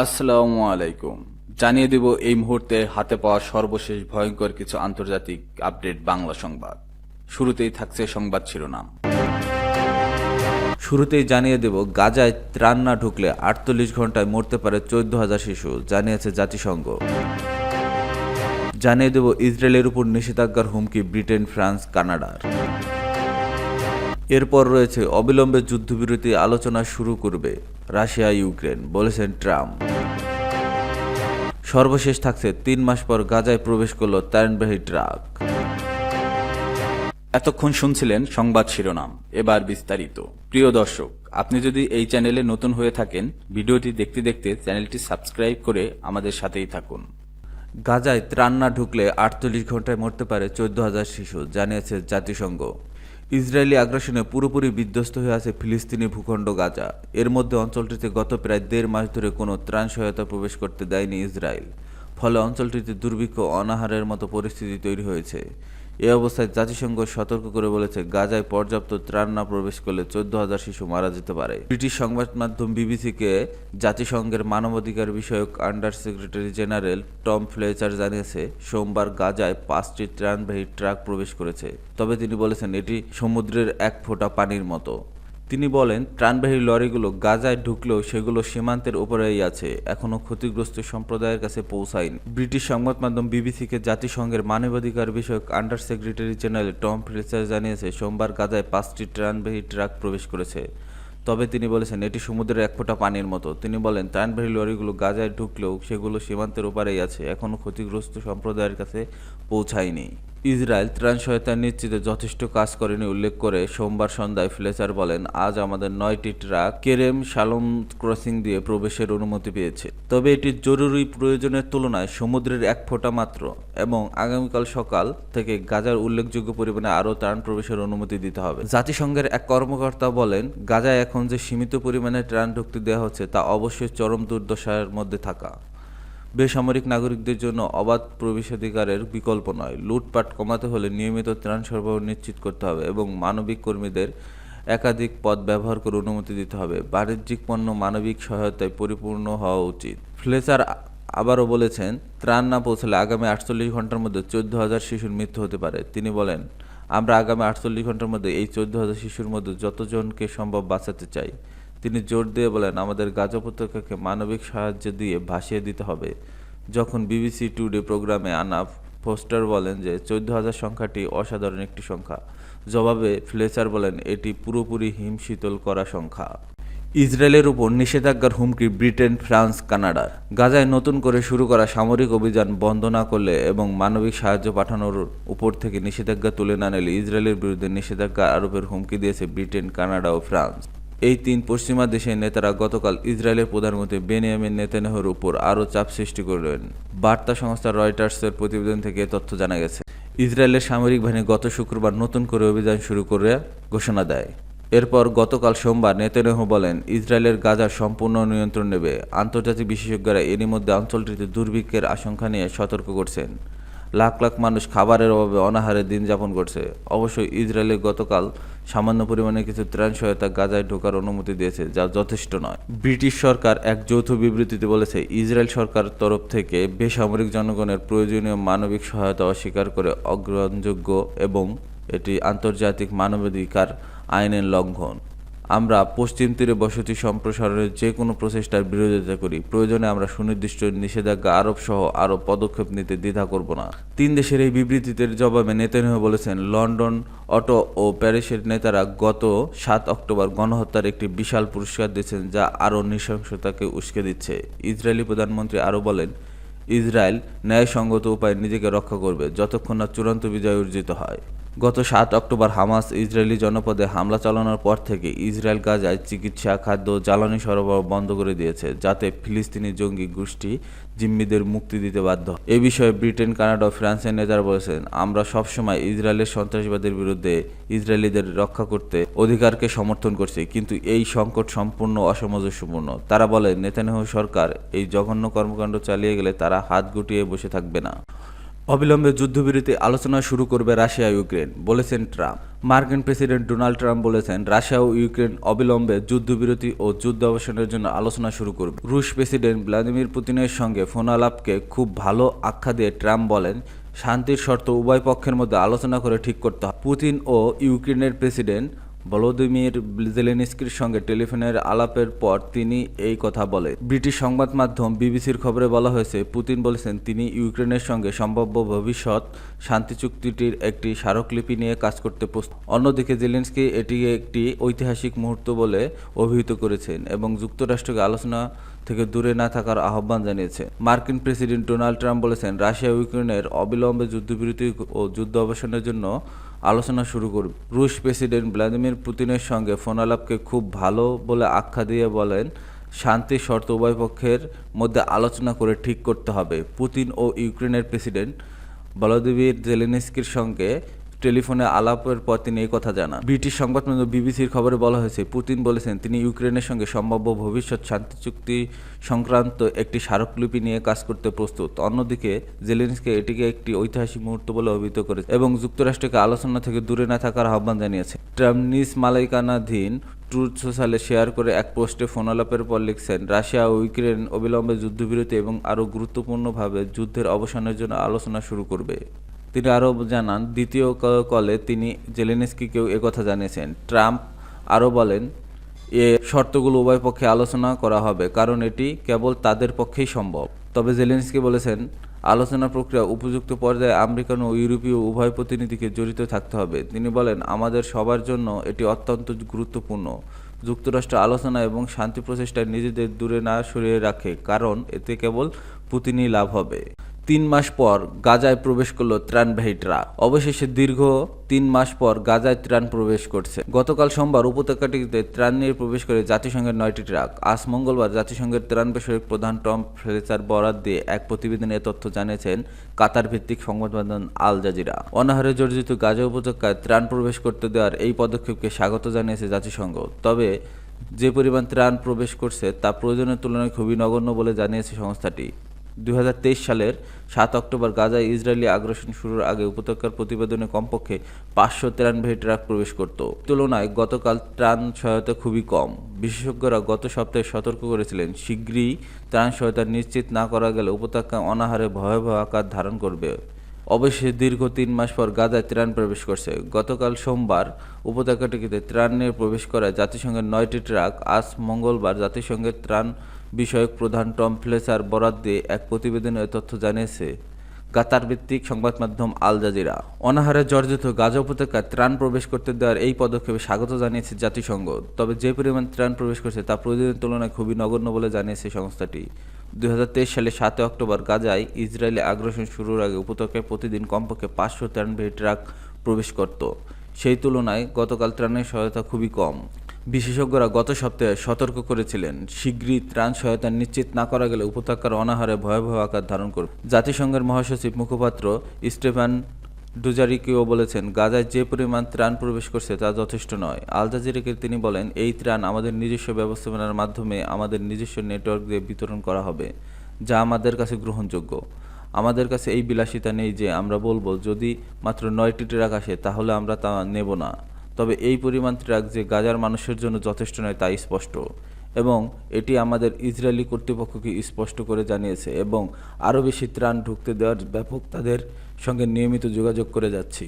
আসসালামু আলাইকুম। জানিয়ে দেব এই মুহূর্তে হাতে পাওয়া সর্বশেষ ভয়ঙ্কর কিছু আন্তর্জাতিক আপডেট বাংলা সংবাদ। শুরুতেই থাকছে সংবাদ শিরোনাম। শুরুতেই জানিয়ে দেব গাজায় ত্রাণ না ঢুকলে 48 ঘন্টায় মরতে পারে 14,000 শিশু, জানিয়েছে জাতিসংঘ। জানিয়ে দেব ইসরায়েলের উপর নিষেধাজ্ঞার হুমকি ব্রিটেন, ফ্রান্স, কানাডার। এরপর রয়েছে অবিলম্বে যুদ্ধবিরতি আলোচনা শুরু করবে রাশিয়া ইউক্রেন, বলেছেন ট্রাম্প। সর্বশেষ থাকছে 3 মাস পর গাজায় প্রবেশ করল ত্রাণবাহী ট্রাক। এতক্ষণ শুনছিলেন সংবাদ শিরোনাম, এবার বিস্তারিত। প্রিয় দর্শক, আপনি যদি এই চ্যানেলে নতুন হয়ে থাকেন, ভিডিওটি দেখতে দেখতে চ্যানেলটি সাবস্ক্রাইব করে আমাদের সাথেই থাকুন। গাজায় ত্রাণ না ঢুকলে 48 ঘন্টায় মরতে পারে 14,000 শিশু, জানিয়েছে জাতিসংঘ। ইসরায়েলি আগ্রাসনে পুরোপুরি বিধ্বস্ত হয়ে আছে ফিলিস্তিনি ভূখণ্ড গাজা। এর মধ্যে অঞ্চলটিতে গত প্রায় 1.5 মাস ধরে কোনো ত্রাণ সহায়তা প্রবেশ করতে দেয়নি ইসরায়েল। ফলে অঞ্চলটিতে দুর্ভিক্ষ, অনাহারের মতো পরিস্থিতি তৈরি হয়েছে। এ অবস্থায় জাতিসংঘ সতর্ক করে বলেছে, গাজায় পর্যাপ্ত ত্রাণ না প্রবেশ করলে 14,000 শিশু মারা যেতে পারে। ব্রিটিশ সংবাদ মাধ্যম বিবিসিকে জাতিসংঘের মানবাধিকার বিষয়ক under secretary general Tom Fletcher জানিয়েছে, সোমবার গাজায় 5টি ত্রাণবাহী ট্রাক প্রবেশ করেছে। তবে তিনি বলেছেন, এটি সমুদ্রের এক ফোঁটা পানির মতো। তিনি বলেন, ত্রাণবাহী লরিগুলো গাজায় ঢুকলেও সেগুলো সীমান্তের উপরেই আছে, এখনও ক্ষতিগ্রস্ত সম্প্রদায়ের কাছে পৌঁছায়নি। ব্রিটিশ সংবাদ মাধ্যম বিবিসিকে জাতিসংঘের মানবাধিকার বিষয়ক under secretary general Tom Fletcher জানিয়েছে, সোমবার গাজায় 5টি ত্রাণবাহী ট্রাক প্রবেশ করেছে। তবে তিনি বলেছেন, এটি সমুদ্রের এক ফোঁটা পানির মতো। তিনি বলেন, ত্রাণবাহী লরিগুলো গাজায় ঢুকলেও সেগুলো সীমান্তের ওপারেই আছে, এখনও ক্ষতিগ্রস্ত সম্প্রদায়ের কাছে পৌঁছায়নি। ইসরায়েল ত্রাণ সহায়তা নিশ্চিতে যথেষ্ট কাজ করেনি উল্লেখ করে সোমবার সন্ধ্যায় ফ্লেচার বলেন, আজ আমাদের 9টি ট্রাক কেরেম শালোম ক্রসিং দিয়ে প্রবেশের অনুমতি পেয়েছে। তবে এটি জরুরি প্রয়োজনের তুলনায় সমুদ্রের এক ফোঁটা মাত্র এবং আগামীকাল সকাল থেকে গাজার উল্লেখযোগ্য পরিমাণে আরও ত্রাণ প্রবেশের অনুমতি দিতে হবে। জাতিসংঘের এক কর্মকর্তা বলেন, গাজায় এখন যে সীমিত পরিমাণে ত্রাণ ঢুকতে দেওয়া হচ্ছে তা অবশ্যই চরম দুর্দশার মধ্যে থাকা। বেসামরিক নাগরিকদের জন্য অবাধ প্রবেশাধিকারের বিকল্প নয়। লুটপাট কমাতে হলে নিয়মিত ত্রাণ সরবরাহ নিশ্চিত করতে হবে এবং মানবিক কর্মীদের একাধিক পথ ব্যবহার করে অনুমতি দিতে হবে। বাণিজ্যিক পণ্য মানবিক সহায়তায় পরিপূর্ণ হওয়া উচিত। ফ্লেচার আবারও বলেছেন, ত্রাণ না পৌঁছালে আগামী 48 ঘন্টার মধ্যে 14,000 শিশুর মৃত্যু হতে পারে। তিনি বলেন, আমরা আগামী 48 ঘন্টার মধ্যে এই 14,000 শিশুর মধ্যে যতজনকে সম্ভব বাঁচাতে চাই। তিনি জোর দিয়ে বলেন, আমাদের গাজা উপত্যকাকে মানবিক সাহায্য দিয়ে ভাসিয়ে দিতে হবে। যখন বিবিসি টুডে প্রোগ্রামে আনা ফোস্টার বলেন যে 14,000 সংখ্যাটি অসাধারণ একটি সংখ্যা, জবাবে ফ্লেচার বলেন, এটি পুরোপুরি হিমশীতল করা সংখ্যা। ইসরায়েলের উপর নিষেধাজ্ঞার হুমকি ব্রিটেন, ফ্রান্স, কানাডার। গাজায় নতুন করে শুরু করা সামরিক অভিযান বন্ধ না করলে এবং মানবিক সাহায্য পাঠানোর উপর থেকে নিষেধাজ্ঞা তুলে না নিলে ইসরায়েলের বিরুদ্ধে নিষেধাজ্ঞা আরোপের হুমকি দিয়েছে ব্রিটেন, কানাডা ও ফ্রান্স। এই 3 পশ্চিমা দেশের নেতারা গতকাল ইসরায়েলের প্রধানমন্ত্রী বেনিয়ামিন নেতানিয়াহুর উপর আরও চাপ সৃষ্টি করলেন। বার্তা সংস্থা রয়টার্সের প্রতিবেদন থেকে তথ্য জানা গেছে। ইসরায়েলের সামরিক বাহিনী গত শুক্রবার নতুন করে অভিযান শুরু করে ঘোষণা দেয়। এরপর গতকাল সোমবার নেতানিয়াহু বলেন, ইসরায়েলের গাজার সম্পূর্ণ নিয়ন্ত্রণ নেবে। আন্তর্জাতিক বিশেষজ্ঞরা এরই মধ্যে অঞ্চলটিতে দুর্ভিক্ষের আশঙ্কা নিয়ে সতর্ক করছেন। লাখ লাখ মানুষ খাবারের অভাবে অনাহারে দিন যাপন করছে। অবশ্যই ইসরায়েলে গতকাল সামান্য পরিমাণে কিছু ত্রাণ সহায়তা গাজায় ঢোকার অনুমতি দিয়েছে, যা যথেষ্ট নয়। ব্রিটিশ সরকার এক যৌথ বিবৃতিতে বলেছে, ইসরায়েল সরকারের তরফ থেকে বেসামরিক জনগণের প্রয়োজনীয় মানবিক সহায়তা অস্বীকার করে অগ্রহণযোগ্য এবং এটি আন্তর্জাতিক মানবাধিকার আইনের লঙ্ঘন। আমরা পশ্চিম তীরে বসতি সম্প্রসারণের যে কোনো প্রচেষ্টার বিরোধিতা করি। প্রয়োজনে আমরা সুনির্দিষ্ট নিষেধাজ্ঞা আরোপ সহ আরও পদক্ষেপ নিতে দ্বিধা করব না। 3 দেশের এই বিবৃতিতে জবাবে নেতানিয়াহু বলেছেন, লন্ডন, অটো ও প্যারিসের নেতারা গত 7 অক্টোবর গণহত্যার একটি বিশাল পুরস্কার দিয়েছেন, যা আরও নৃশংসতাকে উস্কে দিচ্ছে। ইসরায়েলি প্রধানমন্ত্রী আরও বলেন, ইসরায়েল ন্যায়সঙ্গত উপায়ে নিজেকে রক্ষা করবে যতক্ষণ না চূড়ান্ত বিজয় অর্জিত হয়। গত 7 অক্টোবর হামাস ইসরায়েলি জনপদে হামলা চালানোর পর থেকে ইসরায়েল গাজায় চিকিৎসা, খাদ্য, জ্বালানি সরবরাহ বন্ধ করে দিয়েছে, যাতে ফিলিস্তিনি জঙ্গি গোষ্ঠী জিম্মিদের মুক্তি দিতে বাধ্য। এ বিষয়ে ব্রিটেন, কানাডা ও ফ্রান্সের নেতারা বলেছেন, আমরা সবসময় ইসরায়েলের সন্ত্রাসবাদের বিরুদ্ধে ইসরায়েলিদের রক্ষা করতে অধিকারকে সমর্থন করছি, কিন্তু এই সংকট সম্পূর্ণ অসামঞ্জস্যপূর্ণ। তারা বলে, নেতানিয়াহু সরকার এই জঘন্য কর্মকাণ্ড চালিয়ে গেলে তারা হাত গুটিয়ে বসে থাকবে না। অবিলম্বে যুদ্ধবিরতি আলোচনা শুরু করবে রাশিয়া ইউক্রেন, বলেছেন ট্রাম্প। মার্কিন প্রেসিডেন্ট ডোনাল্ড ট্রাম্প বলেছেন, রাশিয়া ও ইউক্রেন অবিলম্বে যুদ্ধবিরতি ও যুদ্ধ অবসানের জন্য আলোচনা শুরু করবে। রুশ প্রেসিডেন্ট ভ্লাদিমির পুতিনের সঙ্গে ফোন আলাপকে খুব ভালো আখ্যা দিয়ে ট্রাম্প বলেন, শান্তির শর্ত উভয় পক্ষের মধ্যে আলোচনা করে ঠিক করতে হবে। পুতিন ও ইউক্রেনের প্রেসিডেন্ট ভলোদিমির জেলেনস্কির সঙ্গে টেলিফোনের আলাপের পর তিনি এই কথা বলেন। ব্রিটিশ সংবাদ মাধ্যম বিবিসির খবরে বলা হয়েছে, পুতিন বলেছেন তিনি ইউক্রেনের সঙ্গে সম্ভাব্য ভবিষ্যৎ শান্তি চুক্তিটির একটি স্মারকলিপি নিয়ে কাজ করতে প্রস্তুত। অন্যদিকে জেলেনস্কি এটিকে একটি ঐতিহাসিক মুহূর্ত বলে অভিহিত করেছেন এবং যুক্তরাষ্ট্রকে আলোচনা থেকে দূরে না থাকার আহ্বান জানিয়েছে। মার্কিন প্রেসিডেন্ট ডোনাল্ড ট্রাম্প বলেছেন, রাশিয়া ইউক্রেনের অবিলম্বে যুদ্ধবিরতি ও যুদ্ধ অবসানের জন্য আলোচনা শুরু করবে। রুশ প্রেসিডেন্ট ভ্লাদিমির পুতিনের সঙ্গে ফোনালাপকে খুব ভালো বলে আখ্যা দিয়ে বলেন, শান্তির শর্ত উভয় পক্ষের মধ্যে আলোচনা করে ঠিক করতে হবে। পুতিন ও ইউক্রেনের প্রেসিডেন্ট ভলোদিমির জেলেনস্কির সঙ্গে টেলিফোনে আলাপের পর তিনি এই কথা জানান। ব্রিটিশ সংবাদ মাধ্যম বিবিসির খবরে বলা হয়েছে, পুতিন বলেছেন তিনি ইউক্রেনের সঙ্গে সম্ভাব্য ভবিষ্যৎ শান্তি চুক্তি সংক্রান্ত একটি স্মারকলিপি নিয়ে কাজ করতে প্রস্তুত। অন্যদিকে জেলেনস্কি এটিকে একটি ঐতিহাসিক মুহূর্ত বলে অভিহিত করেছে এবং যুক্তরাষ্ট্রকে আলোচনা থেকে দূরে না থাকার আহ্বান জানিয়েছে। ট্রাম্প নিজ মালিকানাধীন ট্রুথ সোশ্যালে শেয়ার করে এক পোস্টে ফোনালাপের পর লিখছেন, রাশিয়া ও ইউক্রেন অবিলম্বে যুদ্ধবিরতি এবং আরও গুরুত্বপূর্ণভাবে যুদ্ধের অবসানের জন্য আলোচনা শুরু করবে। তিনি আরও জানান, দ্বিতীয় কলে তিনি জেলেনস্কিকেও একথা জানিয়েছেন। ট্রাম্প আরও বলেন, এ শর্তগুলো উভয় পক্ষে আলোচনা করা হবে কারণ এটি কেবল তাদের পক্ষেই সম্ভব। তবে জেলেনস্কি বলেছেন, আলোচনা প্রক্রিয়া উপযুক্ত পর্যায়ে আমেরিকান ও ইউরোপীয় উভয় প্রতিনিধিকে জড়িত থাকতে হবে। তিনি বলেন, আমাদের সবার জন্য এটি অত্যন্ত গুরুত্বপূর্ণ। যুক্তরাষ্ট্র আলোচনা এবং শান্তি প্রচেষ্টায় নিজেদের দূরে না সরিয়ে রাখে কারণ এতে কেবল পুতিনই লাভ হবে। 3 মাস পর গাজায় প্রবেশ করল ত্রাণবাহী ট্রাক। অবশেষে দীর্ঘ 3 মাস পর গাজায় ত্রাণ প্রবেশ করছে। গতকাল সোমবার উপত্যকাটিতে ত্রাণ নিয়ে প্রবেশ করে জাতিসংঘের 9টি ট্রাক। আজ মঙ্গলবার জাতিসংঘের ত্রাণ বিষয়ক প্রধান টম ফ্লেচার বরাত দিয়ে এক প্রতিবেদনে এ তথ্য জানিয়েছেন কাতার ভিত্তিক সংবাদ মাধ্যম আল জাজিরা। অনাহারে জর্জরিত গাজা উপত্যকায় ত্রাণ প্রবেশ করতে দেওয়ার এই পদক্ষেপকে স্বাগত জানিয়েছে জাতিসংঘ। তবে যে পরিমাণ ত্রাণ প্রবেশ করছে তা প্রয়োজনের তুলনায় খুবই নগণ্য বলে জানিয়েছে সংস্থাটি। 2023 সালের 7 অক্টোবর গাজায় ইসরায়েলি আগ্রাসন শুরুর আগে উপত্যকার প্রতিবেদনে কমপক্ষে 500 ত্রাণবাহী ট্রাক প্রবেশ করত। তুলনায় গতকাল ত্রাণ সহায়তা খুবই কম। বিশেষজ্ঞরা গত সপ্তাহে সতর্ক করেছিলেন, শীঘ্রই ত্রাণ সহায়তা নিশ্চিত না করা গেলে উপত্যকা অনাহারে ভয়াবহ আকার ধারণ করবে। অবশেষে দীর্ঘ 3 মাস পর গাজায় ত্রাণ প্রবেশ করছে। গতকাল সোমবার উপত্যকাটিতে ত্রাণ নিয়ে প্রবেশ করায় জাতিসংঘের 9টি ট্রাক। আজ মঙ্গলবার জাতিসংঘের ত্রাণ বিষয়ক প্রধান টম ফ্লেচার বরাত দিয়ে এক প্রতিবেদনে এ তথ্য জানিয়েছে কাতার ভিত্তিক সংবাদ মাধ্যম আল জাজিরা। অনাহারে জর্জরিত গাজা উপত্যকায় ত্রাণ প্রবেশ করতে দেওয়ার এই পদক্ষেপে স্বাগত জানিয়েছে জাতিসংঘ। তবে যে পরিমাণ ত্রাণ প্রবেশ করছে তা প্রয়োজনের তুলনায় খুবই নগণ্য বলে জানিয়েছে সংস্থাটি। 2023 সালে 7 অক্টোবর গাজায় ইসরায়েলি আগ্রাসন শুরুর আগে উপত্যকায় প্রতিদিন কমপক্ষে 500 ত্রাণবাহী ট্রাক প্রবেশ করত। সেই তুলনায় গতকাল ত্রাণের সহায়তা খুবই কম। বিশেষজ্ঞরা গত সপ্তাহে সতর্ক করেছিলেন, শীঘ্রই ত্রাণ সহায়তা নিশ্চিত না করা গেলে উপত্যকার অনাহারে ভয়াবহ আকার ধারণ করবে। জাতিসংঘের মহাসচিব মুখপাত্র স্টেফান ডুজারিকিও বলেছেন, গাজায় যে পরিমাণ ত্রাণ প্রবেশ করছে তা যথেষ্ট নয়। আল জাজিরাকে তিনি বলেন, এই ত্রাণ আমাদের নিজস্ব ব্যবস্থাপনার মাধ্যমে আমাদের নিজস্ব নেটওয়ার্ক দিয়ে বিতরণ করা হবে, যা আমাদের কাছে গ্রহণযোগ্য। আমাদের কাছে এই বিলাসিতা নেই যে আমরা বলবো যদি মাত্র 9টি ট্রাক আসে তাহলে আমরা তা নেব না। তবে এই পরিমাণ ট্রাক যে গাজার মানুষের জন্য যথেষ্ট নয় তা স্পষ্ট এবং এটি আমাদের ইসরায়েলি কর্তৃপক্ষকে স্পষ্ট করে জানিয়েছে এবং আরও বেশি ত্রাণ ঢুকতে দেওয়ার ব্যাপক তাদের সঙ্গে নিয়মিত যোগাযোগ করে যাচ্ছি।